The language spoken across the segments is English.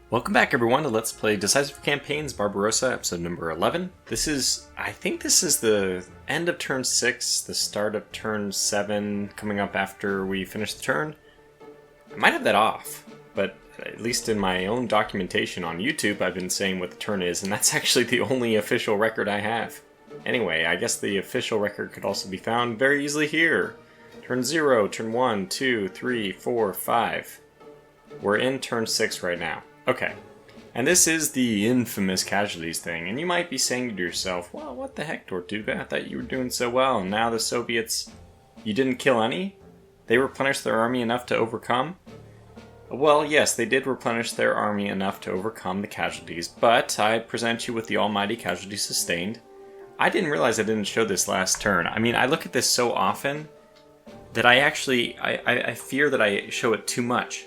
Welcome back everyone to Let's Play Decisive Campaigns Barbarossa, episode number 11. I think this is the end of turn 6, the start of turn 7, coming up after we finish the turn. I might have that off, but at least in my own documentation on YouTube I've been saying what the turn is, and that's actually the only official record I have. Anyway, I guess the official record could also be found very easily here. Turn 0, turn 1, 2, 3, 4, 5. We're in turn 6 right now. Okay, and this is the infamous casualties thing, and you might be saying to yourself, well, what the heck, Tortuga? I thought you were doing so well, and now the Soviets, you didn't kill any? They replenished their army enough to overcome? Well, yes, they did replenish their army enough to overcome the casualties, but I present you with the almighty casualties sustained. I didn't realize I didn't show this last turn. I mean, I look at this so often that I fear that I show it too much.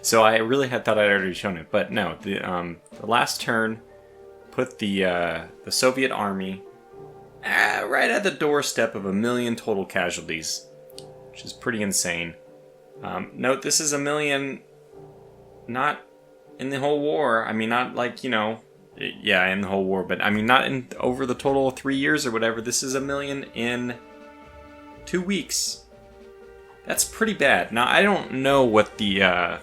So I really thought I'd already shown it, but no. The last turn put the Soviet army right at the doorstep of 1 million total casualties, which is pretty insane. Note, this is 1 million, not in the whole war. I mean, not like, in the whole war, but I mean, not in over the total 3 years or whatever. This is 1 million in 2 weeks. That's pretty bad. Now, I don't know what the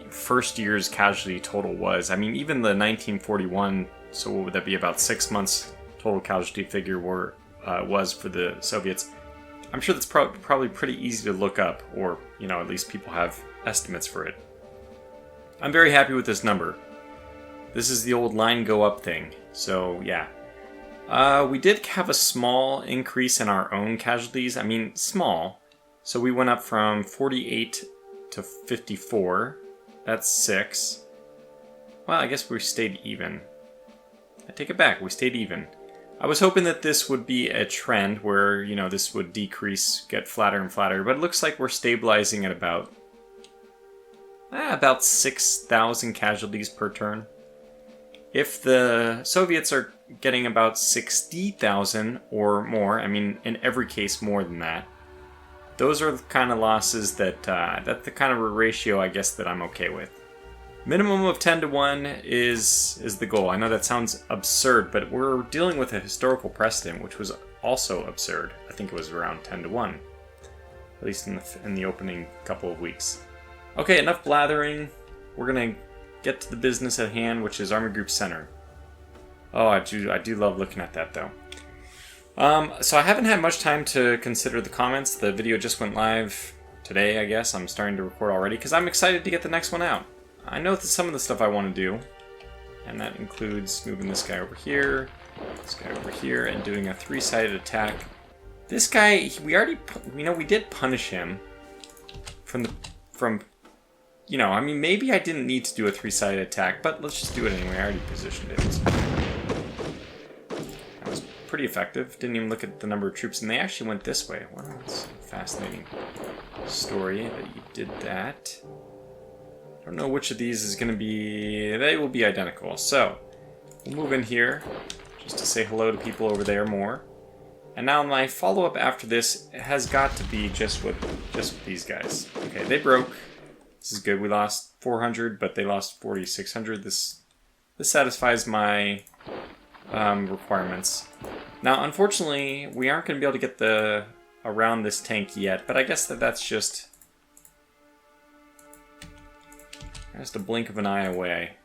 first year's casualty total was. I mean, even the 1941, so what would that be, about 6 months total casualty figure was for the Soviets. I'm sure that's probably pretty easy to look up, or, at least people have estimates for it. I'm very happy with this number. This is the old line go up thing, so yeah. We did have a small increase in our own casualties. I mean, small. So we went up from 48 to 54. That's 6. Well, I guess we stayed even. I take it back. We stayed even. I was hoping that this would be a trend where, this would decrease, get flatter and flatter. But it looks like we're stabilizing at about 6,000 casualties per turn. If the Soviets are getting about 60,000 or more, I mean, in every case more than that, those are the kind of losses that's the kind of a ratio, I guess, that I'm okay with. Minimum of 10 to 1 is the goal. I know that sounds absurd, but we're dealing with a historical precedent, which was also absurd. I think it was around 10 to 1, at least in the opening couple of weeks. Okay, enough blathering. We're going to get to the business at hand, which is Army Group Center. Oh, I do love looking at that, though. So I haven't had much time to consider the comments. The video just went live today, I guess. I'm starting to record already, because I'm excited to get the next one out. I know that some of the stuff I want to do, and that includes moving this guy over here, and doing a 3-sided attack. This guy, we did punish him I mean, maybe I didn't need to do a 3-sided attack, but let's just do it anyway. I already positioned it. That was pretty effective. Didn't even look at the number of troops, and they actually went this way. Wow, that's a fascinating story that you did that. I don't know which of these is going to be... They will be identical. So, we'll move in here just to say hello to people over there more. And now my follow-up after this has got to be just with these guys. Okay, they broke. This is good. We lost 400, but they lost 4,600. This satisfies my requirements. Now, unfortunately, we aren't going to be able to get around this tank yet, but I guess that's just a blink of an eye away.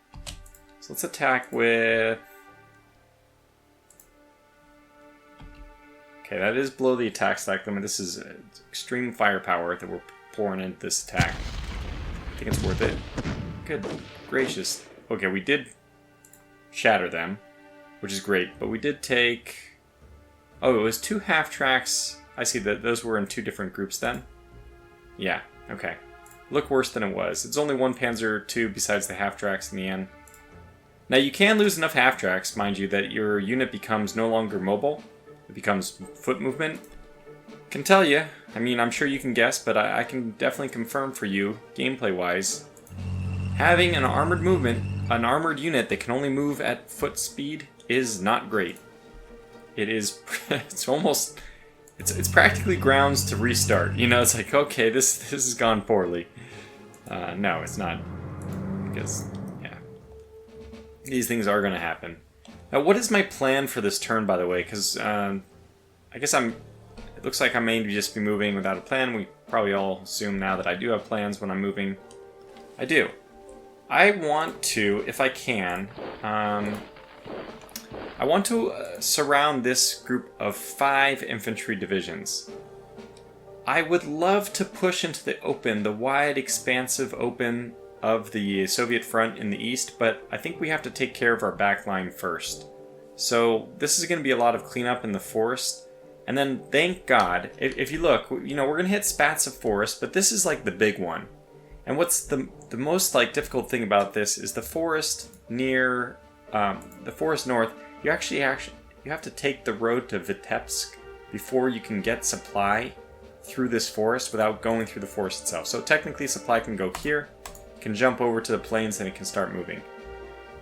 So let's attack with... Okay, that is below the attack stack limit. This is extreme firepower that we're pouring into this attack. I think it's worth it. Good gracious. Okay, we did shatter them, which is great, but we did take... Oh, it was 2 half-tracks. I see that those were in 2 different groups then. Yeah, okay. Look worse than it was. It's only 1 Panzer II besides the half-tracks in the end. Now, you can lose enough half-tracks, mind you, that your unit becomes no longer mobile. It becomes foot movement. Can tell you. I mean, I'm sure you can guess, but I can definitely confirm for you, gameplay-wise, having an armored unit that can only move at foot speed is not great. It is, it's practically grounds to restart. It's like, okay, this has gone poorly. No, it's not. Because, yeah. These things are going to happen. Now, what is my plan for this turn, by the way? Because, I guess it looks like I may just be moving without a plan. We probably all assume now that I do have plans when I'm moving. I do. I want to, if I can, I want to surround this group of 5 infantry divisions. I would love to push into the open, the wide, expansive open of the Soviet front in the east, but I think we have to take care of our backline first. So this is going to be a lot of cleanup in the forest. And then, thank God, if you look, we're going to hit spats of forest, but this is like the big one. And what's the most difficult thing about this is the forest near, the forest north, you actually have to take the road to Vitebsk before you can get supply through this forest without going through the forest itself. So technically supply can go here, can jump over to the plains, and it can start moving.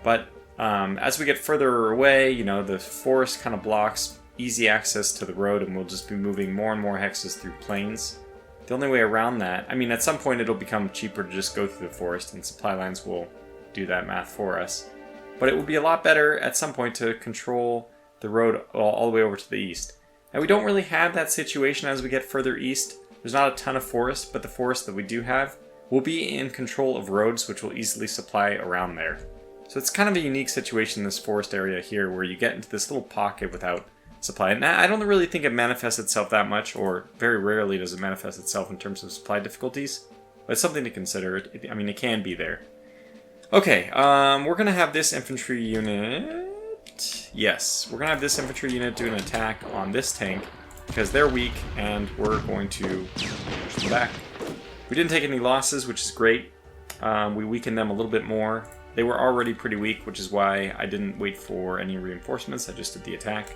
But as we get further away, the forest kind of blocks easy access to the road, and we'll just be moving more and more hexes through plains. The only way around that, at some point it'll become cheaper to just go through the forest, and supply lines will do that math for us. But it would be a lot better at some point to control the road all the way over to the east. And we don't really have that situation as we get further east. There's not a ton of forest, but the forest that we do have will be in control of roads, which will easily supply around there. So it's kind of a unique situation in this forest area here, where you get into this little pocket without supply. And I don't really think it manifests itself that much, or very rarely does it manifest itself in terms of supply difficulties. But it's something to consider. It can be there. Okay, we're going to have this infantry unit... Yes, we're going to have this infantry unit do an attack on this tank, because they're weak, and we're going to push them back. We didn't take any losses, which is great. We weakened them a little bit more. They were already pretty weak, which is why I didn't wait for any reinforcements. I just did the attack.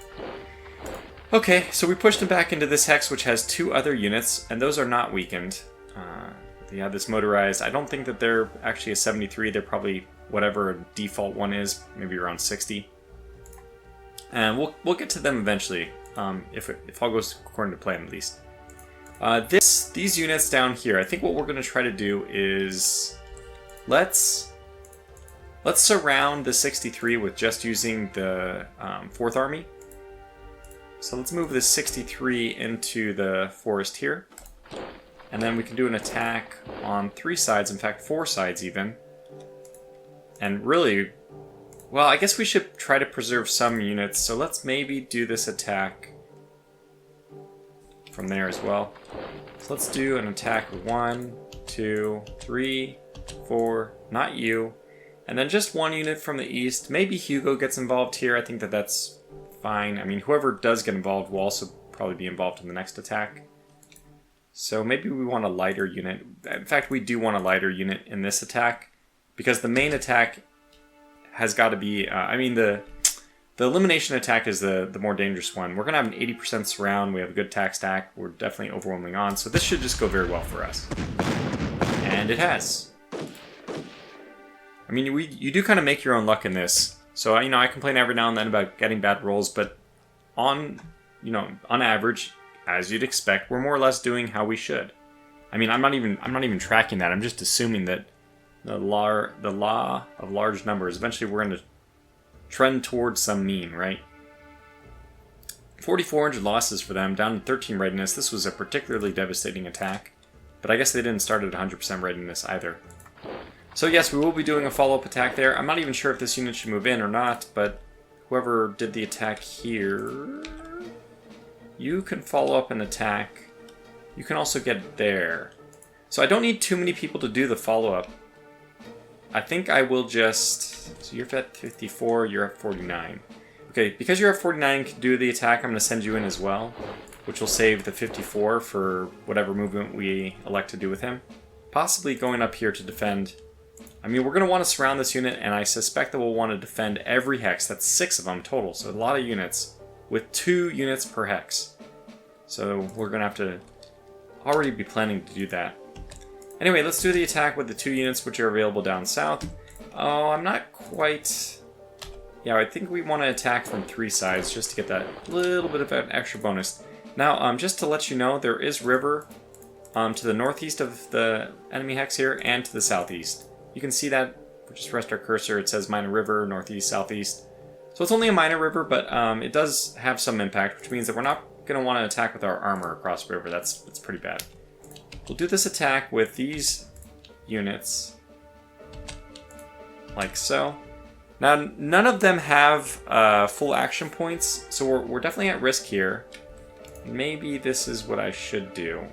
Okay, so we pushed them back into this hex, which has 2 other units, and those are not weakened. They have this motorized. I don't think that they're actually a 73. They're probably whatever a default one is, maybe around 60. And we'll get to them eventually, if all goes according to plan at least. These units down here, I think what we're going to try to do is let's surround the 63 with just using the 4th Army. So let's move this 63 into the forest here. And then we can do an attack on 3 sides, in fact 4 sides even. And really, well, I guess we should try to preserve some units, so let's maybe do this attack from there as well. So let's do an attack 1, 2, 3, 4, not you. And then just 1 unit from the east. Maybe Hugo gets involved here. I think that that's fine. Whoever does get involved will also probably be involved in the next attack. So maybe we want a lighter unit. In fact, we do want a lighter unit in this attack, because the main attack has got to be... the elimination attack is the more dangerous one. We're going to have an 80% surround. We have a good attack stack. We're definitely overwhelming on. So this should just go very well for us. And it has. You do kind of make your own luck in this. So, I complain every now and then about getting bad rolls, but on average, as you'd expect, we're more or less doing how we should. I'm not even tracking that. I'm just assuming that the law of large numbers, eventually we're going to trend towards some mean, right? 4,400 losses for them, down to 13 readiness. This was a particularly devastating attack, but I guess they didn't start at 100% readiness either. So yes, we will be doing a follow-up attack there. I'm not even sure if this unit should move in or not, but whoever did the attack here, you can follow up an attack. You can also get there. So I don't need too many people to do the follow-up. I think I will just... So you're at 54, you're at 49. Okay, because you're at 49 and can do the attack, I'm going to send you in as well, which will save the 54 for whatever movement we elect to do with him. Possibly going up here to defend... we're going to want to surround this unit, and I suspect that we'll want to defend every hex. That's 6 of them total, so a lot of units, with 2 units per hex. So we're going to have to already be planning to do that. Anyway, let's do the attack with the 2 units which are available down south. Oh, I'm not quite... Yeah, I think we want to attack from 3 sides just to get that little bit of an extra bonus. Now, just to let you know, there is river to the northeast of the enemy hex here and to the southeast. You can see that, if we just rest our cursor, it says minor river, northeast, southeast. So it's only a minor river, but it does have some impact, which means that we're not going to want to attack with our armor across the river. That's pretty bad. We'll do this attack with these units, like so. Now, none of them have full action points, so we're definitely at risk here. Maybe this is what I should do.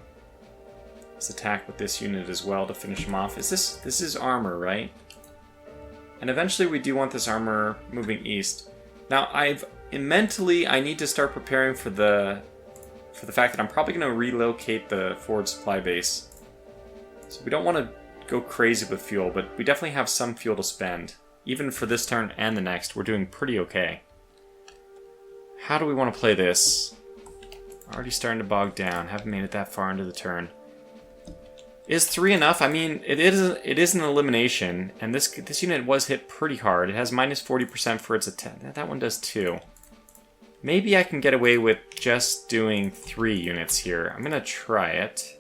Let's attack with this unit as well to finish them off. This is armor, right? And eventually we do want this armor moving east. Now, mentally I need to start preparing for the fact that I'm probably going to relocate the forward supply base. So we don't want to go crazy with fuel, but we definitely have some fuel to spend. Even for this turn and the next, we're doing pretty okay. How do we want to play this? Already starting to bog down. Haven't made it that far into the turn. Is 3 enough? I mean, it is an elimination, and this unit was hit pretty hard. It has minus 40% for its attack. That one does too. Maybe I can get away with just doing 3 units here. I'm gonna try it.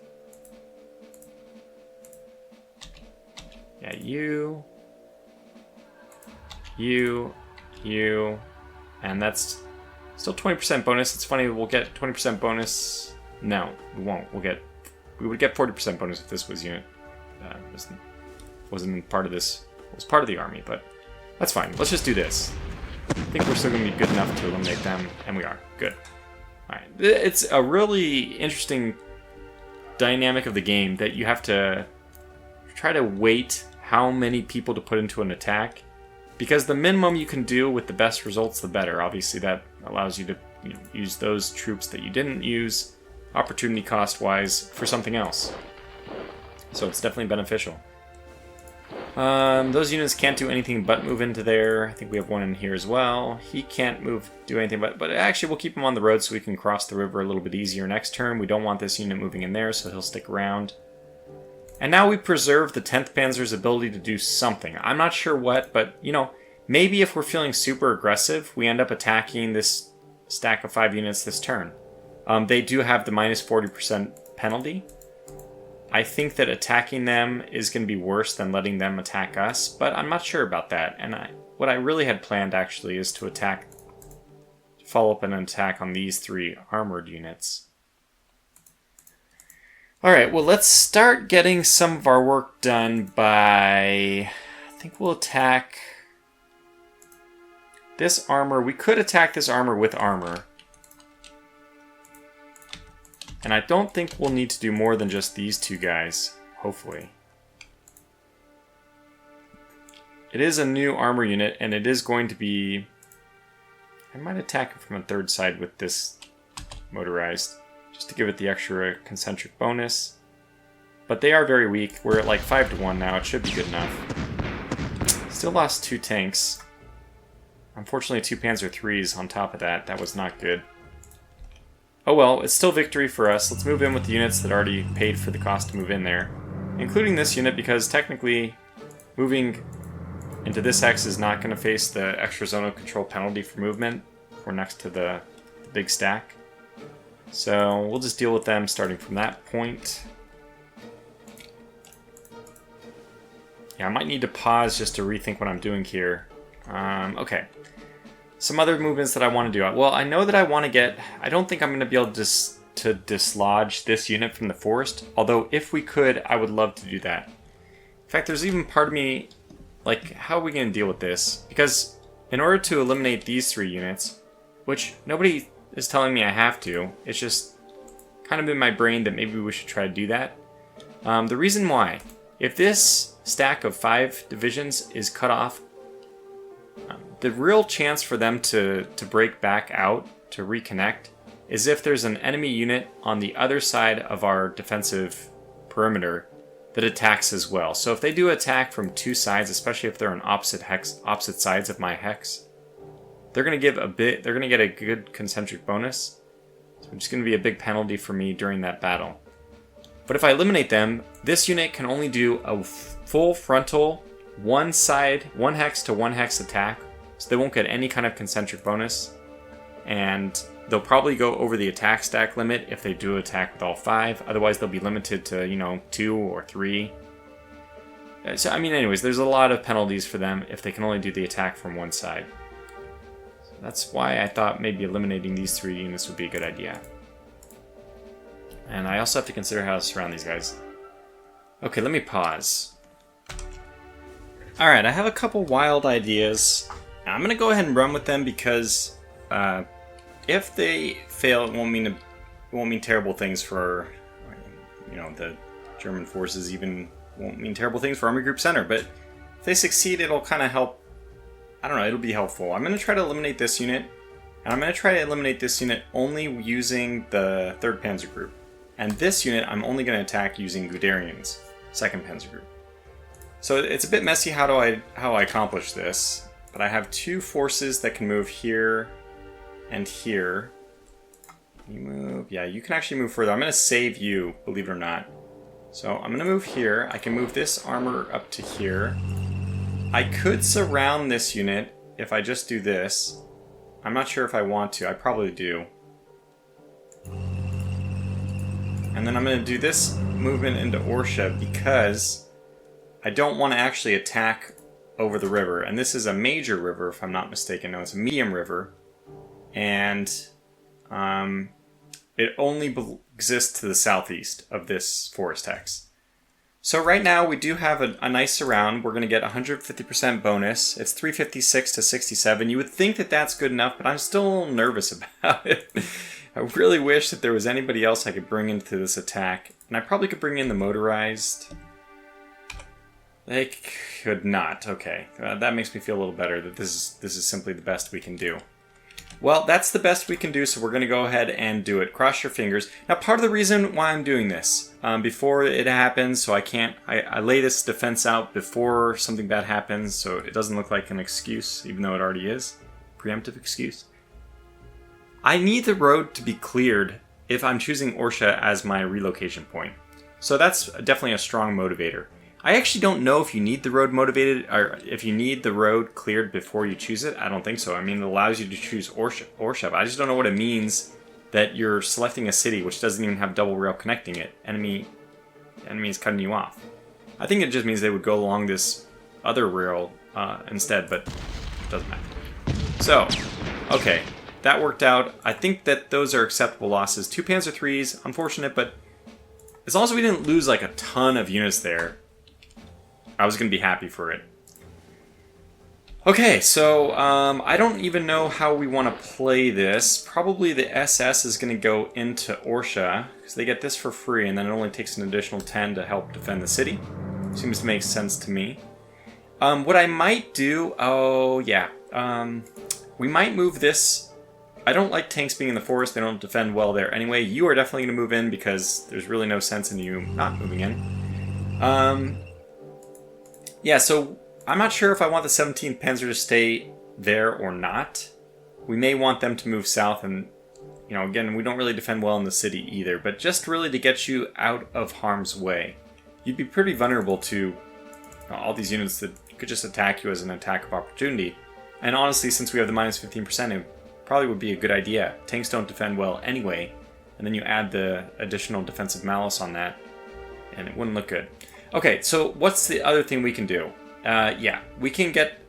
Yeah, you, and that's still 20% bonus. It's funny, we'll get 20% bonus. No, we won't. We would get 40% bonus if this was unit. Wasn't part of this. It was part of the army, but that's fine. Let's just do this. I think we're still going to be good enough to eliminate them, and we are. Good. Alright. It's a really interesting dynamic of the game that you have to try to weight how many people to put into an attack, because the minimum you can do with the best results, the better. Obviously, that allows you to use those troops that you didn't use opportunity cost-wise for something else. So it's definitely beneficial. Those units can't do anything but move into there. I think we have one in here as well. He can't do anything but actually we'll keep him on the road so we can cross the river a little bit easier next turn. We don't want this unit moving in there, so he'll stick around. And now we preserve the 10th Panzer's ability to do something. I'm not sure what, but, maybe if we're feeling super aggressive, we end up attacking this stack of 5 units this turn. They do have the minus 40% penalty. I think that attacking them is going to be worse than letting them attack us, but I'm not sure about that. And what I really had planned, actually, is to follow up an attack on these 3 armored units. Alright, well, let's start getting some of our work done by... I think we'll attack this armor. We could attack this armor with armor. And I don't think we'll need to do more than just these 2 guys, hopefully. It is a new armor unit, and it is going to be... I might attack it from a third side with this motorized, just to give it the extra concentric bonus. But they are very weak. We're at like 5-1 now. It should be good enough. Still lost 2 tanks. Unfortunately, 2 Panzer IIIs on top of that. That was not good. Oh well, it's still victory for us. Let's move in with the units that already paid for the cost to move in there. Including this unit, because technically moving into this hex is not going to face the extra zonal control penalty for movement. We're next to the big stack. So we'll just deal with them starting from that point. Yeah, I might need to pause just to rethink what I'm doing here. Okay. Some other movements that I want to do. Well, I know that I want to get... I don't think I'm going to be able to dislodge this unit from the forest. Although, if we could, I would love to do that. In fact, there's even part of me... Like, how are we going to deal with this? Because in order to eliminate these 3 units, which nobody is telling me I have to, it's just kind of in my brain that maybe we should try to do that. The reason why, if this stack of 5 divisions is cut off, the real chance for them to break back out, to reconnect, is if there's an enemy unit on the other side of our defensive perimeter that attacks as well. So if they do attack from 2 sides, especially if they're on opposite sides of my hex, they're gonna get a good concentric bonus. So it's gonna be a big penalty for me during that battle. But if I eliminate them, this unit can only do a full frontal 1 hex to 1 hex attack. So they won't get any kind of concentric bonus. And They'll probably go over the attack stack limit if they do attack with all 5. Otherwise, they'll be limited to, 2 or 3. So, I mean, anyways, there's a lot of penalties for them if they can only do the attack from one side. So that's why I thought maybe eliminating these 3 units would be a good idea. And I also have to consider how to surround these guys. Okay, let me pause. Alright, I have a couple wild ideas. I'm going to go ahead and run with them because if they fail, it won't mean terrible things for, the German forces. Even won't mean terrible things for Army Group Center. But if they succeed, it'll kind of help. I don't know, it'll be helpful. I'm going to try to eliminate this unit. And I'm going to try to eliminate this unit only using the 3rd Panzer Group. And this unit, I'm only going to attack using Guderian's 2nd Panzer Group. So it's a bit messy how I accomplish this. But I have 2 forces that can move here and here. You move. Yeah, you can actually move further. I'm going to save you, believe it or not. So I'm going to move here. I can move this armor up to here. I could surround this unit if I just do this. I'm not sure if I want to. I probably do. And then I'm going to do this movement into Orsha because I don't want to actually attack over the river. And this is a major river, if I'm not mistaken. No, it's a medium river. And it only exists to the southeast of this forest hex. So right now we do have a nice surround. We're going to get 150% bonus. It's 356 to 67. You would think that that's good enough, but I'm still a little nervous about it. I really wish that there was anybody else I could bring into this attack. And I probably could bring in the motorized. They could not. Okay. That makes me feel a little better that this is simply the best we can do. Well, that's the best we can do, so we're going to go ahead and do it. Cross your fingers. Now, part of the reason why I'm doing this, before it happens, so I lay this defense out before something bad happens, so it doesn't look like an excuse, even though it already is. Preemptive excuse. I need the road to be cleared if I'm choosing Orsha as my relocation point. So that's definitely a strong motivator. I actually don't know if you need the road motivated, or if you need the road cleared before you choose it. I don't think so. I mean, it allows you to choose Orsha, but I just don't know what it means that you're selecting a city which doesn't even have double rail connecting it. Enemy is cutting you off. I think it just means they would go along this other rail instead, but it doesn't matter. So, okay, that worked out. I think that those are acceptable losses. 2 Panzer IIIs, unfortunate, but as long as we didn't lose like a ton of units there, I was going to be happy for it. Okay, so I don't even know how we want to play this. Probably the SS is going to go into Orsha, because they get this for free, and then it only takes an additional 10 to help defend the city. Seems to make sense to me. What I might do... Oh, yeah. We might move this... I don't like tanks being in the forest. They don't defend well there. Anyway, you are definitely going to move in, because there's really no sense in you not moving in. Yeah, so I'm not sure if I want the 17th Panzer to stay there or not. We may want them to move south, and, again, we don't really defend well in the city either, but just really to get you out of harm's way. You'd be pretty vulnerable to all these units that could just attack you as an attack of opportunity. And honestly, since we have the minus 15%, it probably would be a good idea. Tanks don't defend well anyway, and then you add the additional defensive malice on that, and it wouldn't look good. Okay, so what's the other thing we can do? Yeah, we can get...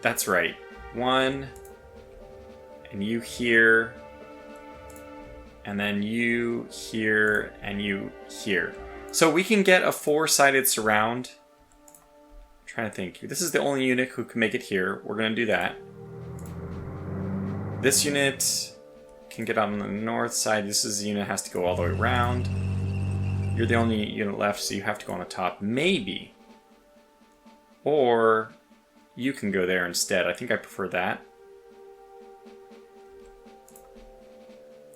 That's right. 1, and you here, and then you here, and you here. So we can get a 4-sided surround. I'm trying to think. This is the only unit who can make it here. We're going to do that. This unit can get on the north side. This is the unit that has to go all the way around. You're the only unit left, so you have to go on the top. Maybe. Or you can go there instead. I think I prefer that.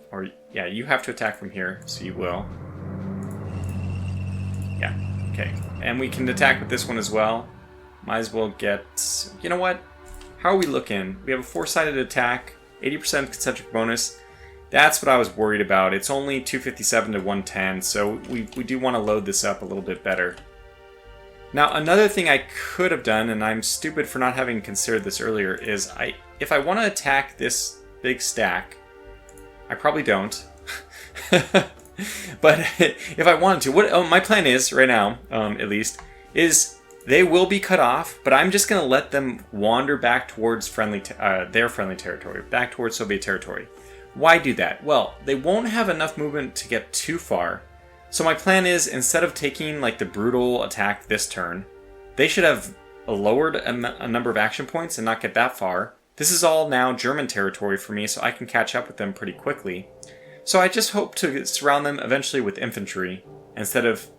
Or, yeah, you have to attack from here, so you will. Yeah, okay. And we can attack with this one as well. Might as well get... You know what? How are we looking? We have a 4-sided attack, 80% concentric bonus. That's what I was worried about. It's only 257 to 110, so we do want to load this up a little bit better. Now, another thing I could have done, and I'm stupid for not having considered this earlier, is if I want to attack this big stack. I probably don't. But if I wanted to, what my plan is right now, at least, is they will be cut off, but I'm just going to let them wander back towards their friendly territory, back towards Soviet territory. Why do that? Well, they won't have enough movement to get too far. So my plan is, instead of taking like the brutal attack this turn, they should have lowered a number of action points and not get that far. This is all now German territory for me, so I can catch up with them pretty quickly. So I just hope to surround them eventually with infantry instead of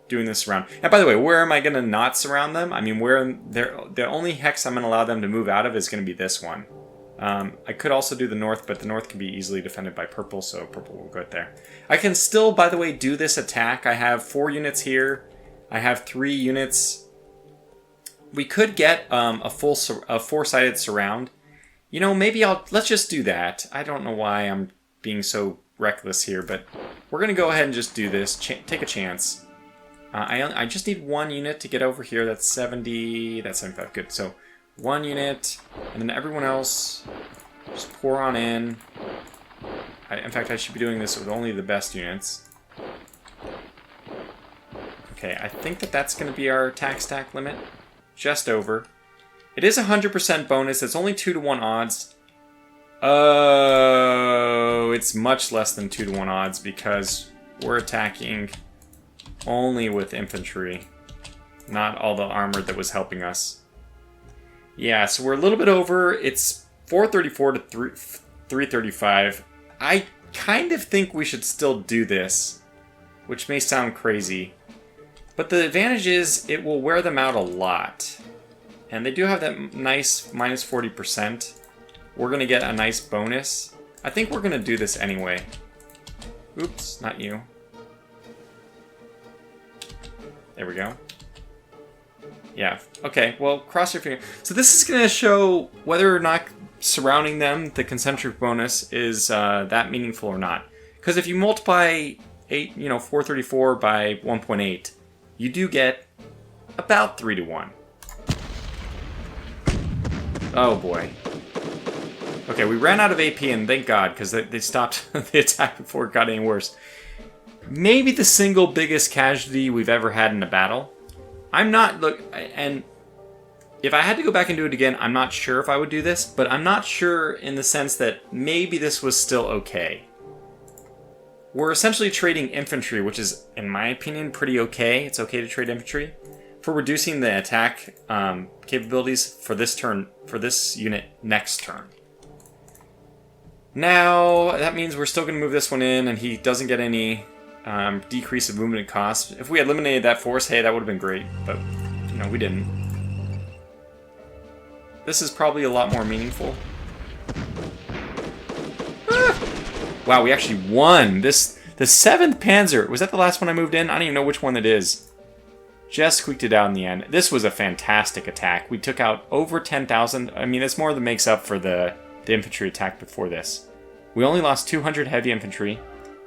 doing this surround. And by the way, where am I going to not surround them? I mean, the only hex I'm going to allow them to move out of is going to be this one. I could also do the north, but the north can be easily defended by purple, so purple will go there. I can still, by the way, do this attack. I have 4 units here. I have 3 units. We could get a 4-sided surround. You know, maybe let's just do that. I don't know why I'm being so reckless here, but we're going to go ahead and just do this. Take a chance. I just need 1 unit to get over here. That's 70. That's 75. Good. So 1 unit, and then everyone else just pour on in. In fact, I should be doing this with only the best units. Okay, I think that's going to be our attack stack limit. Just over. It is 100% bonus. It's only 2-to-1 odds. Oh, it's much less than 2-to-1 odds because we're attacking only with infantry, not all the armor that was helping us. Yeah, so we're a little bit over. It's 434 to 335. I kind of think we should still do this, which may sound crazy. But the advantage is it will wear them out a lot. And they do have that nice minus 40%. We're going to get a nice bonus. I think we're going to do this anyway. Oops, not you. There we go. Yeah, okay, well, cross your finger. So this is going to show whether or not surrounding them, the concentric bonus, is that meaningful or not. Because if you multiply 434 by 1.8, you do get about 3-to-1. Oh boy. Okay, we ran out of AP, and thank God, because they stopped the attack before it got any worse. Maybe the single biggest casualty we've ever had in a battle. And if I had to go back and do it again, I'm not sure if I would do this, but I'm not sure in the sense that maybe this was still okay. We're essentially trading infantry, which is, in my opinion, pretty okay. It's okay to trade infantry for reducing the attack capabilities for this turn, for this unit next turn. Now, that means we're still going to move this one in, and he doesn't get any decrease of movement cost. If we had eliminated that force, hey, that would have been great, but, we didn't. This is probably a lot more meaningful. Ah! Wow, we actually won! The 7th Panzer, was that the last one I moved in? I don't even know which one it is. Just squeaked it out in the end. This was a fantastic attack. We took out over 10,000. I mean, that's more than makes up for the infantry attack before this. We only lost 200 heavy infantry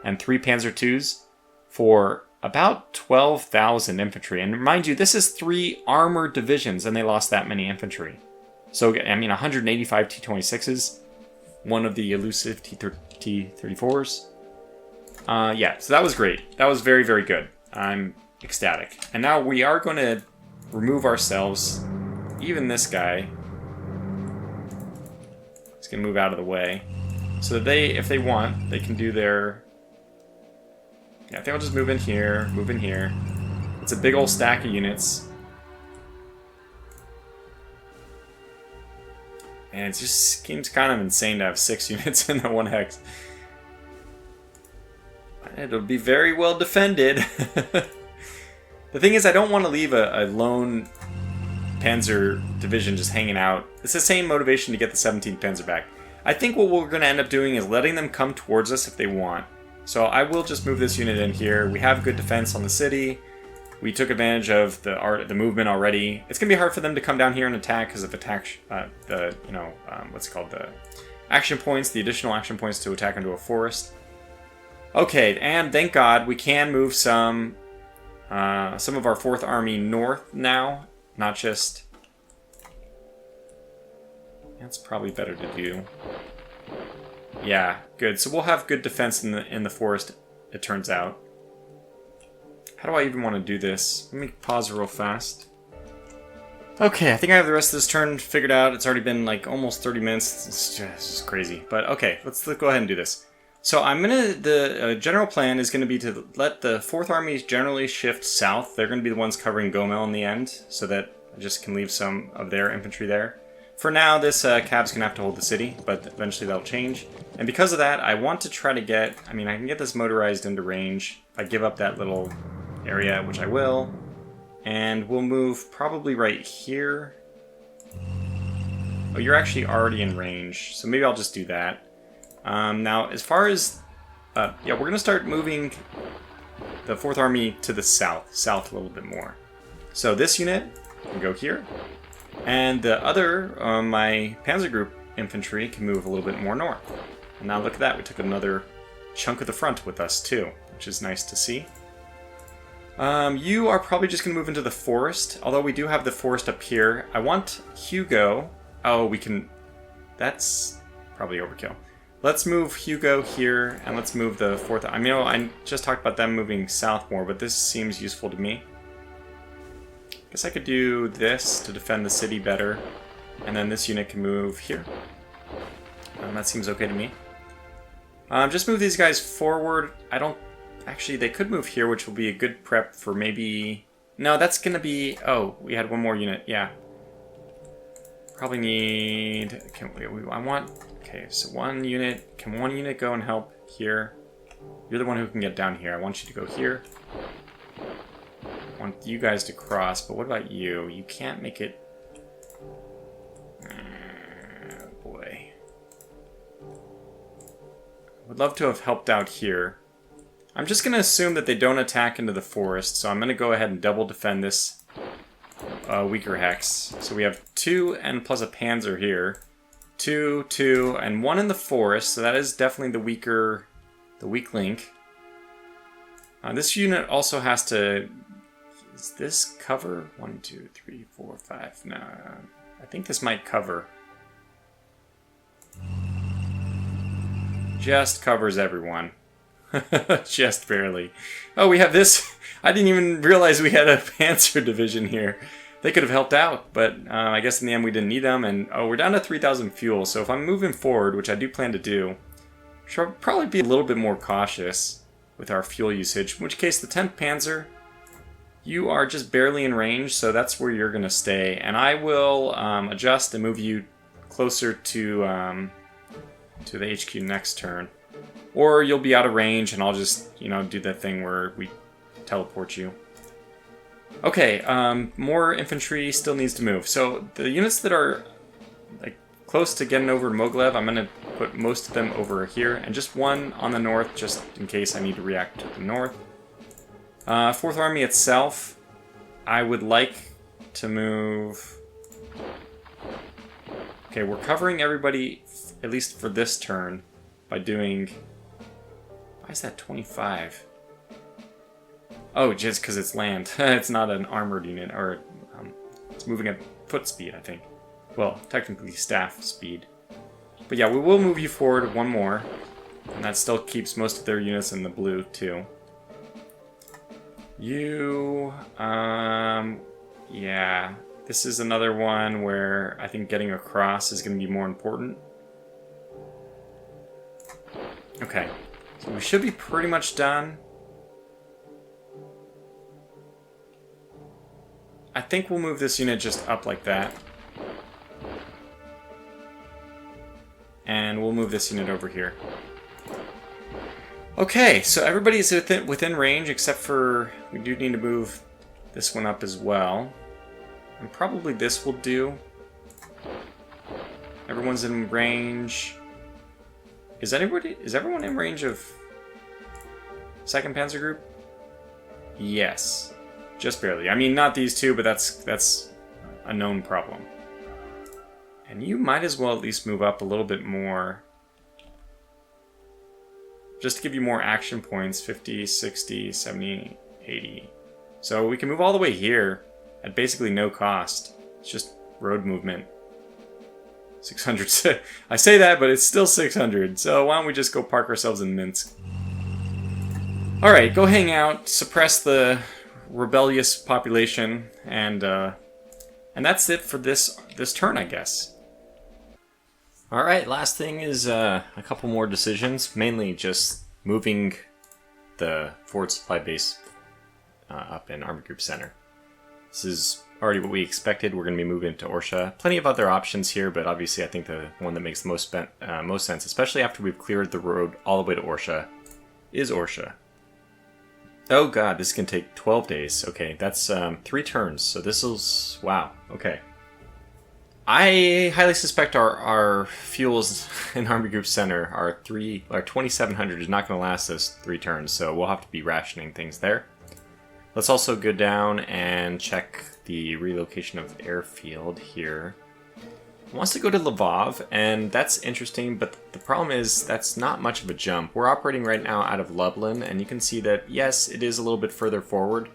and 3 Panzer IIs for about 12,000 infantry. And mind you, this is 3 armored divisions, and they lost that many infantry. So, I mean, 185 T-26s, one of the elusive T-34s. Yeah, so that was great. That was very, very good. I'm ecstatic. And now we are going to remove ourselves, even this guy. He's going to move out of the way. So that if they want, they can do their... Yeah, I think I'll just move in here, move in here. It's a big old stack of units. And it just seems kind of insane to have 6 units in the 1 hex. It'll be very well defended. The thing is, I don't want to leave a lone Panzer division just hanging out. It's the same motivation to get the 17th Panzer back. I think what we're going to end up doing is letting them come towards us if they want. So I will just move this unit in here. We have good defense on the city. We took advantage of the movement already. It's going to be hard for them to come down here and attack because of what's called the action points, the additional action points to attack into a forest. Okay, and thank God we can move some of our 4th Army north now, not just... That's probably better to do. Yeah, good. So we'll have good defense in the forest, it turns out. How do I even want to do this? Let me pause real fast. Okay, I think I have the rest of this turn figured out. It's already been like almost 30 minutes. It's just crazy. But okay, let's go ahead and do this. So the general plan is going to be to let the 4th Army generally shift south. They're going to be the ones covering Gomel in the end, so that I just can leave some of their infantry there. For now, this cab's going to have to hold the city, but eventually that'll change. And because of that, I want to try to get... I mean, I can get this motorized into range. If I give up that little area, which I will. And we'll move probably right here. Oh, you're actually already in range, so maybe I'll just do that. Now, as far as... yeah, we're going to start moving the 4th Army to the south a little bit more. So this unit can go here. And the other, my Panzer Group infantry can move a little bit more north. And now look at that, we took another chunk of the front with us too, which is nice to see. You are probably just going to move into the forest, although we do have the forest up here. I want Hugo... Oh, we can... That's probably overkill. Let's move Hugo here, and let's move the 4th... I mean, I just talked about them moving south more, but this seems useful to me. Guess I could do this to defend the city better, and then this unit can move here. That seems okay to me. Just move these guys forward. I don't... Actually, they could move here, which will be a good prep for maybe... No, that's going to be... Oh, we had one more unit. Yeah. Probably need... I want... Okay, so one unit... Can one unit go and help here? You're the one who can get down here. I want you to go here. I want you guys to cross, but what about you? You can't make it... boy. Would love to have helped out here. I'm just going to assume that they don't attack into the forest, so I'm going to go ahead and double defend this weaker hex. So we have 2 and plus a panzer here. 2, 2, and 1 in the forest, so that is definitely the weak link. This unit also has to... Is this cover? 1, 2, 3, 4, 5. No, I think this might cover. Just covers everyone. Just barely. Oh, we have this. I didn't even realize we had a Panzer division here. They could have helped out, but I guess in the end we didn't need them. And oh, we're down to 3,000 fuel. So if I'm moving forward, which I do plan to do, should probably be a little bit more cautious with our fuel usage. In which case, the 10th Panzer, you are just barely in range, so that's where you're going to stay. And I will adjust and move you closer to the HQ next turn. Or you'll be out of range and I'll just, you know, do that thing where we teleport you. Okay, more infantry still needs to move. So the units that are like close to getting over Moglev, I'm going to put most of them over here. And just one on the north, just in case I need to react to the north. 4th Army itself, I would like to move... Okay, we're covering everybody, at least for this turn, by doing... Why is that 25? Oh, just because it's land. It's not an armored unit, or it's moving at foot speed, I think. Well, technically staff speed. But yeah, we will move you forward one more, and that still keeps most of their units in the blue, too. You, yeah, this is another one where I think getting across is going to be more important. Okay, so we should be pretty much done. I think we'll move this unit just up like that. And we'll move this unit over here. Okay, so everybody's within range, except for we do need to move this one up as well. And probably this will do. Everyone's in range. Is everyone in range of 2nd Panzer Group? Yes. Just barely. I mean, not these two, but that's a known problem. And you might as well at least move up a little bit more. Just to give you more action points, 50, 60, 70, 80. So we can move all the way here at basically no cost. It's just road movement. 600. I say that, but it's still 600. So why don't we just go park ourselves in Minsk? Alright, go hang out, suppress the rebellious population, and that's it for this turn, I guess. Alright, last thing is a couple more decisions, mainly just moving the forward supply base up in Army Group Center. This is already what we expected. We're going to be moving to Orsha. Plenty of other options here, but obviously I think the one that makes the most sense, especially after we've cleared the road all the way to Orsha, is Orsha. Oh god, this can take 12 days. Okay, that's 3 turns, so this is... wow, okay. I highly suspect our fuels in Army Group Center, our 2,700 is not going to last us 3 turns, so we'll have to be rationing things there. Let's also go down and check the relocation of the airfield here. It wants to go to Lvov, and that's interesting, but the problem is that's not much of a jump. We're operating right now out of Lublin, and you can see that, yes, it is a little bit further forward,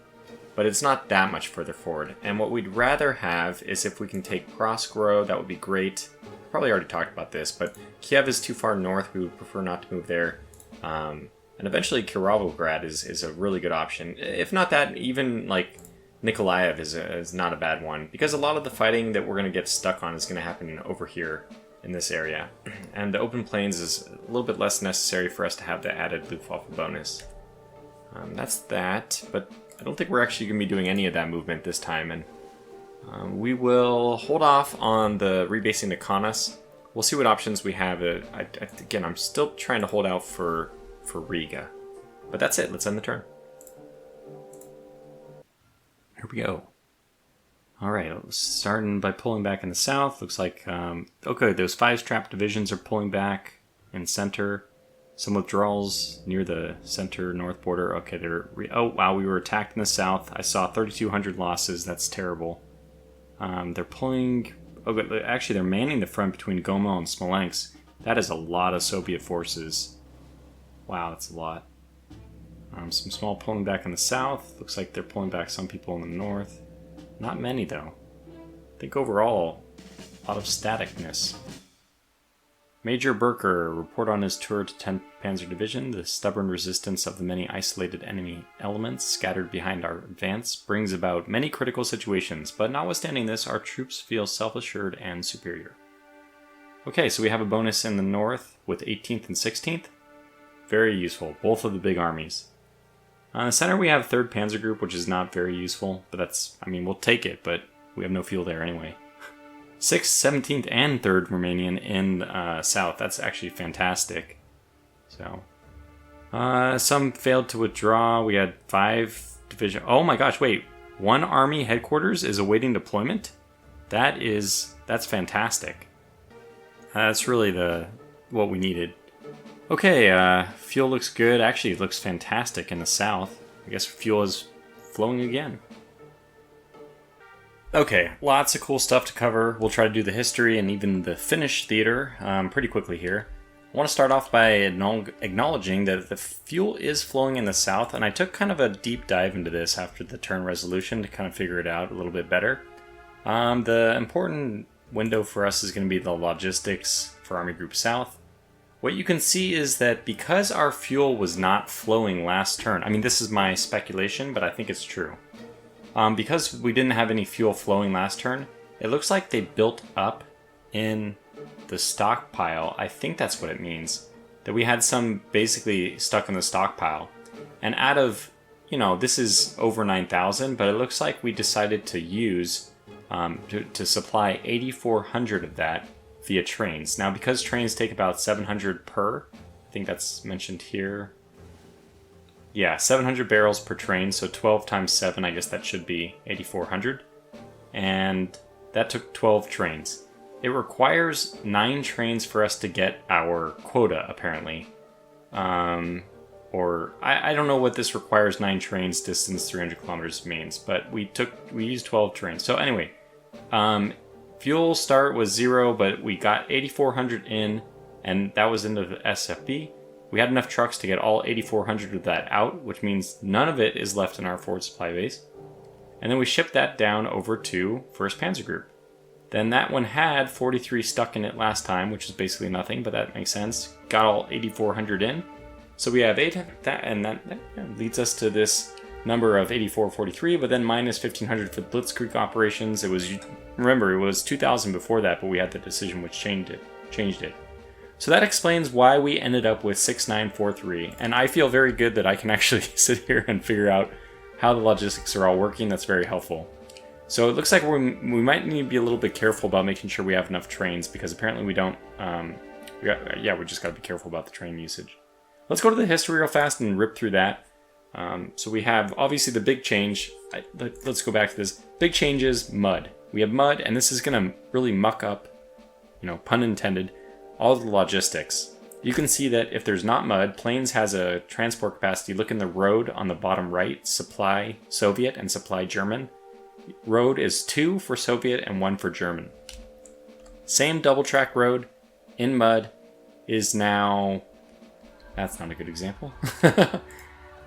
but it's not that much further forward. And what we'd rather have is if we can take Proskoro, that would be great. Probably already talked about this, but Kiev is too far north. We would prefer not to move there. And eventually Kirovograd is a really good option. If not that, even like Nikolaev is not a bad one, because a lot of the fighting that we're going to get stuck on is going to happen over here in this area. And the open plains is a little bit less necessary for us to have the added Luftwaffe bonus. That's that, but I don't think we're actually going to be doing any of that movement this time, and we will hold off on the rebasing to Kaunas. We'll see what options we have. Again, I'm still trying to hold out for Riga. But that's it. Let's end the turn. Here we go. Alright, starting by pulling back in the south. Looks like, okay, those 5 trapped divisions are pulling back in center. Some withdrawals near the center north border. Okay, oh wow, we were attacked in the south. I saw 3,200 losses. That's terrible. They're pulling... okay, actually, they're manning the front between Gomel and Smolensk. That is a lot of Soviet forces. Wow, that's a lot. Some small pulling back in the south. Looks like they're pulling back some people in the north. Not many, though. I think overall, a lot of staticness. Major Berker, report on his tour to 10th Panzer Division. The stubborn resistance of the many isolated enemy elements scattered behind our advance brings about many critical situations, but notwithstanding this, our troops feel self-assured and superior. Okay, so we have a bonus in the north with 18th and 16th. Very useful, both of the big armies. In the center we have 3rd Panzer Group, which is not very useful, but that's, I mean, we'll take it, but we have no fuel there anyway. 6th, 17th, and 3rd Romanian in south. That's actually fantastic. So, some failed to withdraw. We had 5 division. Oh my gosh, wait. 1 army headquarters is awaiting deployment? That's fantastic. That's really what we needed. Okay, fuel looks good. Actually, it looks fantastic in the south. I guess fuel is flowing again. Okay, lots of cool stuff to cover. We'll try to do the history and even the Finnish theater pretty quickly here. I want to start off by acknowledging that the fuel is flowing in the south, and I took kind of a deep dive into this after the turn resolution to kind of figure it out a little bit better. The important window for us is going to be the logistics for Army Group South. What you can see is that because our fuel was not flowing last turn, I mean, this is my speculation, but I think it's true. Because we didn't have any fuel flowing last turn, it looks like they built up in the stockpile. I think that's what it means. That we had some basically stuck in the stockpile. And out of, this is over 9,000, but it looks like we decided to use, to supply 8,400 of that via trains. Now, because trains take about 700 per, I think that's mentioned here. Yeah, 700 barrels per train, so 12 times 7, I guess that should be 8,400. And that took 12 trains. It requires 9 trains for us to get our quota, apparently. Or, I don't know what this requires 9 trains, distance 300 kilometers means, but we used 12 trains. So anyway, fuel start was 0, but we got 8,400 in, and that was into the SFB. We had enough trucks to get all 8,400 of that out, which means none of it is left in our forward supply base. And then we shipped that down over to 1st Panzer Group. Then that one had 43 stuck in it last time, which is basically nothing, but that makes sense. Got all 8,400 in. So we have 8, and that leads us to this number of 8443, but then minus 1,500 for the Blitzkrieg operations. It was, remember, it was 2,000 before that, but we had the decision which changed it. So that explains why we ended up with 6943, and I feel very good that I can actually sit here and figure out how the logistics are all working. That's very helpful. So it looks like we might need to be a little bit careful about making sure we have enough trains, because apparently we don't. We just got to be careful about the train usage. Let's go to the history real fast and rip through that. So we have obviously the big change. Let's go back to this. Big change is mud. We have mud, and this is going to really muck up, pun intended, all the logistics. You can see that if there's not mud, planes has a transport capacity. Look in the road on the bottom right, supply Soviet and supply German. Road is 2 for Soviet and 1 for German. Same double track road in mud is now, that's not a good example.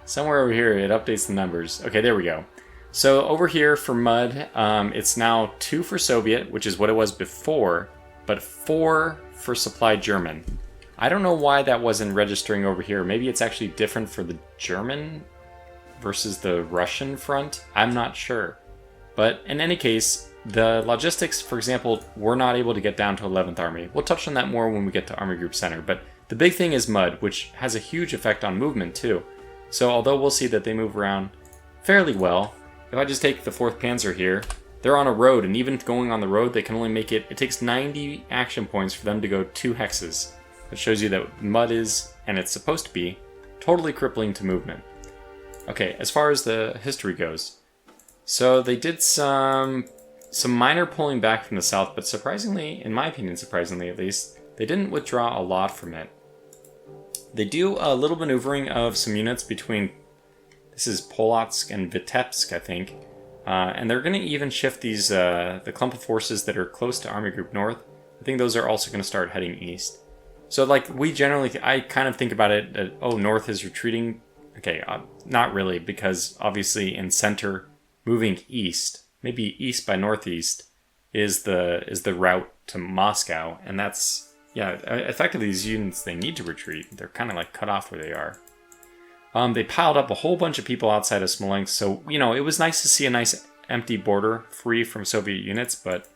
Somewhere over here it updates the numbers. Okay, there we go. So over here for mud, it's now 2 for Soviet, which is what it was before, but 4 for supply German. I don't know why that wasn't registering over here. Maybe it's actually different for the German versus the Russian front. I'm not sure. But in any case, the logistics, for example, we're not able to get down to 11th Army. We'll touch on that more when we get to Army Group Center. But the big thing is mud, which has a huge effect on movement too. So although we'll see that they move around fairly well, if I just take the 4th Panzer here, they're on a road, and even going on the road, they can only make it takes 90 action points for them to go 2 hexes. That shows you that mud is, and it's supposed to be, totally crippling to movement. Okay, as far as the history goes, so they did some minor pulling back from the south, but surprisingly, in my opinion, surprisingly at least, they didn't withdraw a lot from it. They do a little maneuvering of some units between, this is Polotsk and Vitebsk, I think, and they're going to even shift these, the clump of forces that are close to Army Group North. I think those are also going to start heading east. So like we generally, I kind of think about it, North is retreating. Okay, not really, because obviously in center, moving east, maybe east by northeast, is the route to Moscow, and that's, yeah, effectively these units, they need to retreat. They're kind of like cut off where they are. They piled up a whole bunch of people outside of Smolensk, so, it was nice to see a nice empty border free from Soviet units, but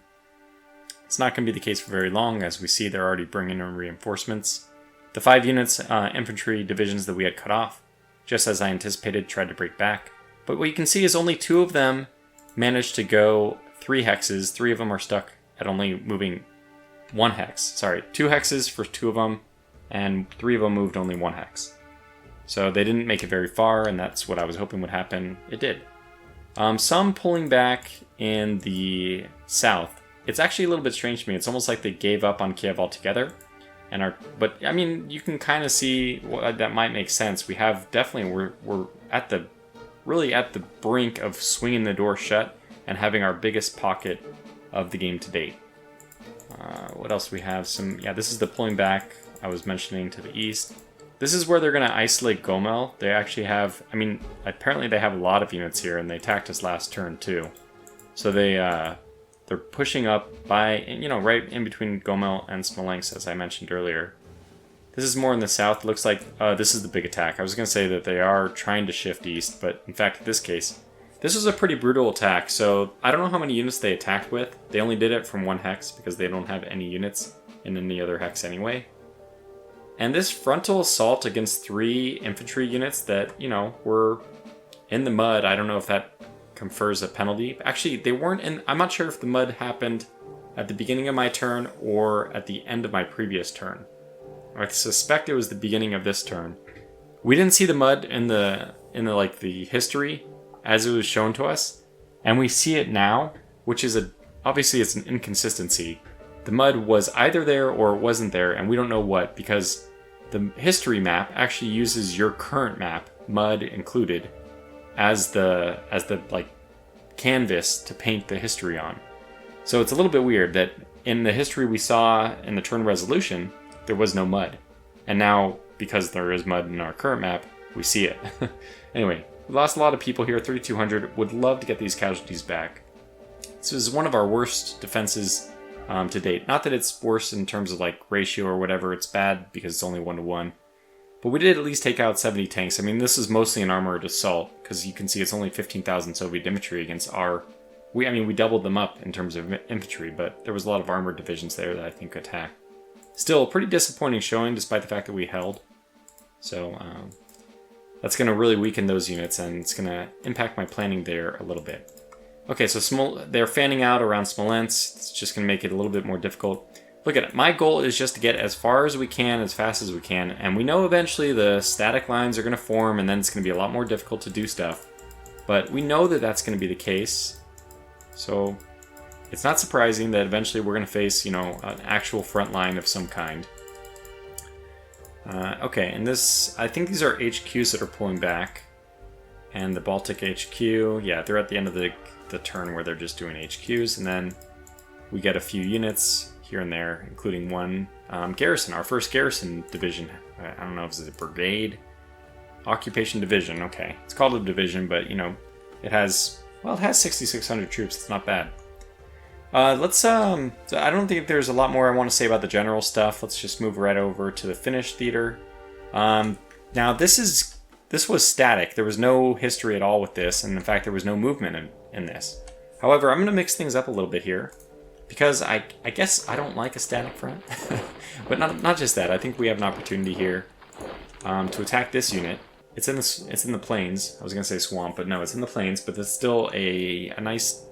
it's not going to be the case for very long, as we see they're already bringing in reinforcements. The 5 units, infantry divisions that we had cut off, just as I anticipated, tried to break back. But what you can see is only 2 of them managed to go 3 hexes. 3 of them are stuck at only moving 1 hex. Sorry, 2 hexes for 2 of them, and 3 of them moved only 1 hex. So they didn't make it very far, and that's what I was hoping would happen. It did. Some pulling back in the south. It's actually a little bit strange to me. It's almost like they gave up on Kiev altogether. But I mean, you can kind of see that might make sense. We have definitely, we're really at the brink of swinging the door shut and having our biggest pocket of the game to date. What else do we have? This is the pulling back I was mentioning to the east. This is where they're going to isolate Gomel. They actually have, apparently they have a lot of units here, and they attacked us last turn too. So they're pushing up by, right in between Gomel and Smolensk, as I mentioned earlier. This is more in the south. It looks like this is the big attack. I was going to say that they are trying to shift east, but in fact, in this case, this was a pretty brutal attack. So I don't know how many units they attacked with. They only did it from 1 hex because they don't have any units in any other hex anyway. And this frontal assault against 3 infantry units that, were in the mud, I don't know if that confers a penalty. Actually, they weren't in, I'm not sure if the mud happened at the beginning of my turn or at the end of my previous turn. I suspect it was the beginning of this turn. We didn't see the mud in the history as it was shown to us, and we see it now, which is obviously it's an inconsistency. The mud was either there or it wasn't there, and we don't know what, because the history map actually uses your current map, mud included, as the canvas to paint the history on. So it's a little bit weird that in the history we saw in the turn resolution, there was no mud. And now, because there is mud in our current map, we see it. Anyway, we lost a lot of people here, 3,200. Would love to get these casualties back. This is one of our worst defenses to date. Not that it's worse in terms of like ratio or whatever, it's bad because it's only 1-to-1. But we did at least take out 70 tanks. I mean, this is mostly an armored assault, because you can see it's only 15,000 Soviet infantry against our... we doubled them up in terms of infantry, but there was a lot of armored divisions there that I think attacked. Still, a pretty disappointing showing, despite the fact that we held. So, that's going to really weaken those units, and it's going to impact my planning there a little bit. Okay, so they're fanning out around Smolensk. It's just going to make it a little bit more difficult. Look at it. My goal is just to get as far as we can, as fast as we can, and we know eventually the static lines are going to form, and then it's going to be a lot more difficult to do stuff. But we know that that's going to be the case, so it's not surprising that eventually we're going to face, an actual front line of some kind. Okay, and I think these are HQs that are pulling back, and the Baltic HQ, yeah, they're at the end of the turn where they're just doing HQs, and then we get a few units here and there, including one garrison, our first garrison division. I don't know if it's a brigade, occupation division. Okay, it's called a division, but it has 6,600 troops. It's not bad. So I don't think there's a lot more I want to say about the general stuff. Let's just move right over to the Finnish theater. Now this was static. There was no history at all with this, and in fact there was no movement in this. However, I'm going to mix things up a little bit here, because I guess I don't like a static front. But not just that. I think we have an opportunity here to attack this unit. It's in the plains. I was going to say swamp, but no, it's in the plains. But it's still a nice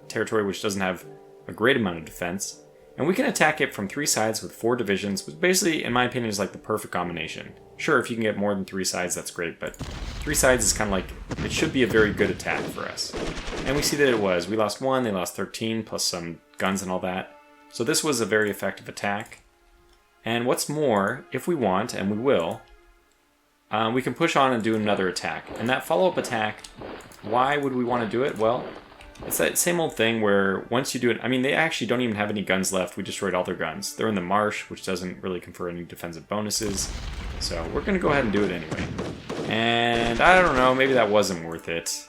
territory which doesn't have a great amount of defense. And we can attack it from 3 sides with 4 divisions, which basically, in my opinion, is like the perfect combination. Sure, if you can get more than 3 sides, that's great, but 3 sides is kind of like, it should be a very good attack for us. And we see that it was. We lost 1, they lost 13, plus some guns and all that. So this was a very effective attack. And what's more, if we want, and we will, we can push on and do another attack. And that follow-up attack, why would we want to do it? Well, it's that same old thing where once you do it, I mean, they actually don't even have any guns left. We destroyed all their guns. They're in the marsh, which doesn't really confer any defensive bonuses. So we're going to go ahead and do it anyway. And I don't know, maybe that wasn't worth it.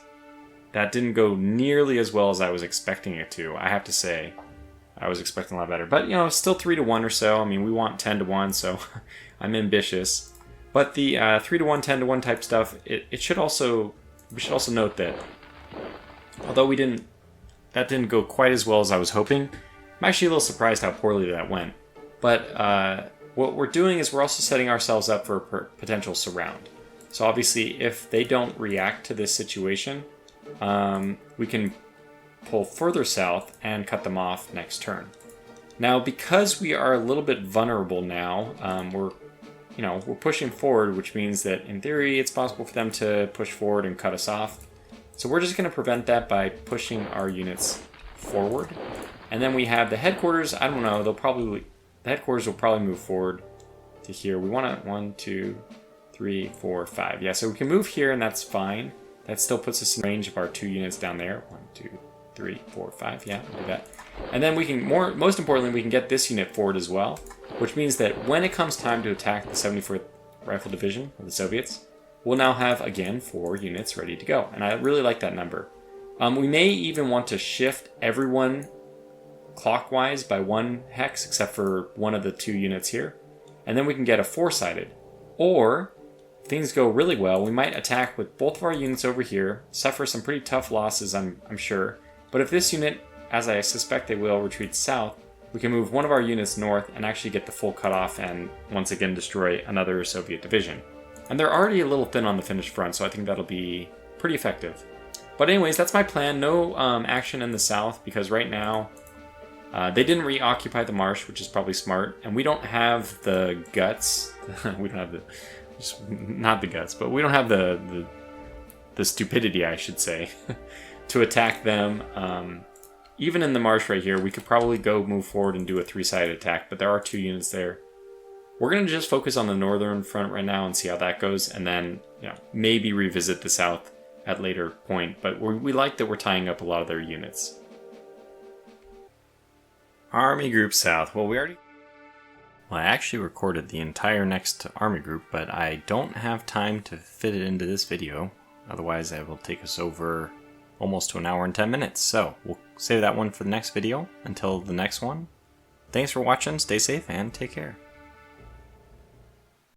That didn't go nearly as well as I was expecting it to, I have to say. I was expecting a lot better. But, still 3-to-1 or so. I mean, we want 10-to-1, so I'm ambitious. But the 3-to-1, 10-to-1 type stuff, we should also note that although that didn't go quite as well as I was hoping, I'm actually a little surprised how poorly that went. But what we're doing is we're also setting ourselves up for a potential surround. So obviously, if they don't react to this situation, we can pull further south and cut them off next turn. Now, because we are a little bit vulnerable now, we're pushing forward, which means that in theory it's possible for them to push forward and cut us off. So we're just going to prevent that by pushing our units forward. And then we have the headquarters. I don't know, the headquarters will probably move forward to here. We want to 1, 2, 3, 4, 5. Yeah, so we can move here and that's fine. That still puts us in range of our 2 units down there. 1, 2, 3, 4, 5. Yeah, we'll do that. And then we can, most importantly, we can get this unit forward as well, which means that when it comes time to attack the 74th Rifle Division of the Soviets, we'll now have, again, 4 units ready to go. And I really like that number. We may even want to shift everyone clockwise by 1 hex, except for one of the 2 units here. And then we can get a 4-sided. Or, if things go really well, we might attack with both of our units over here, suffer some pretty tough losses, I'm sure. But if this unit, as I suspect they will, retreats south, we can move one of our units north and actually get the full cutoff and once again destroy another Soviet division. And they're already a little thin on the Finnish front, so I think that'll be pretty effective. But anyways, that's my plan. No action in the south, because right now they didn't reoccupy the marsh, which is probably smart. And we don't have the guts. We don't have not the guts, but we don't have the stupidity, I should say, to attack them. Even in the marsh right here, we could probably move forward and do a 3-sided attack, but there are 2 units there. We're going to just focus on the northern front right now and see how that goes, and then maybe revisit the south at a later point. But we like that we're tying up a lot of their units. Army Group South. Well, I actually recorded the entire next army group, but I don't have time to fit it into this video. Otherwise, it will take us over almost to 1 hour and 10 minutes. So we'll save that one for the next video. Until the next one, Thanks for watching, stay safe, and take care.